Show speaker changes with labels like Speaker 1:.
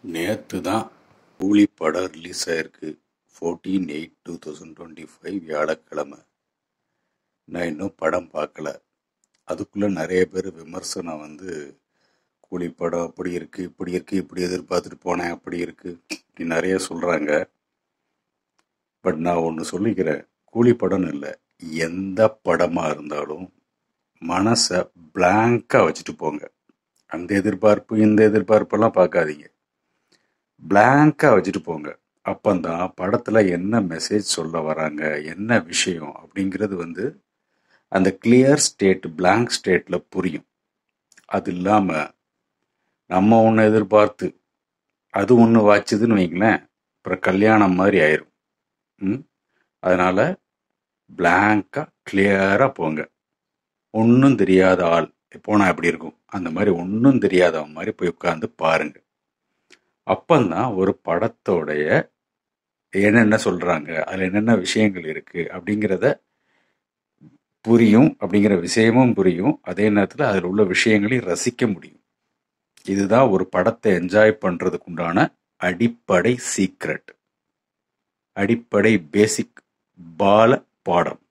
Speaker 1: நேற்று தான் கூலி படம் ரிலீஸ் ஆயிருக்கு. 14/8/2025 வியாழக்கிழமை. நான் இன்னும் படம் பார்க்கல. அதுக்குள்ள நிறைய பேர் விமர்சனம் கூலி படம் அப்படி இருக்கு, இப்படி இருக்கு, இப்படி எதிர்பார்த்துட்டு போனேன், அப்படி இருக்கு, இப்படி நிறைய சொல்றாங்க. பட் நான் ஒன்று சொல்லிக்கிறேன், கூலி படம்னு இல்லை, எந்த படமா இருந்தாலும் மனசை பிளாங்கா வச்சுட்டு போங்க. அந்த எதிர்பார்ப்பு இந்த எதிர்பார்ப்பெல்லாம் பார்க்காதீங்க. பிளாங்கா வச்சுட்டு போங்க. அப்பந்தான் படத்துல என்ன மெசேஜ் சொல்ல வராங்க, என்ன விஷயம் அப்படிங்கிறது அந்த கிளியர் ஸ்டேட், பிளாங்க் ஸ்டேட்ல புரியும். அது இல்லாம நம்ம ஒன்று எதிர்பார்த்து அது ஒன்று வாச்சுதுன்னு வைங்களேன், அப்புறம் கல்யாணம் மாதிரி ஆயிரும். அதனால பிளாங்கா கிளியரா போங்க. ஒன்றும் தெரியாத ஆள் போனா எப்படி இருக்கும், அந்த மாதிரி ஒன்றும் தெரியாதவன் மாதிரி போய் உட்கார்ந்து பாருங்க. அப்பந்தான் ஒரு படத்தோடைய என்னென்ன சொல்றாங்க, அதுல என்னென்ன விஷயங்கள் இருக்கு அப்படிங்கிறத புரியும். அப்படிங்கிற விஷயமும் புரியும். அதே நேரத்தில் அதில் உள்ள விஷயங்களையும் ரசிக்க முடியும். இதுதான் ஒரு படத்தை என்ஜாய் பண்றதுக்கு உண்டான அடிப்படை சீக்ரெட், அடிப்படை பேசிக் பால பாடம்.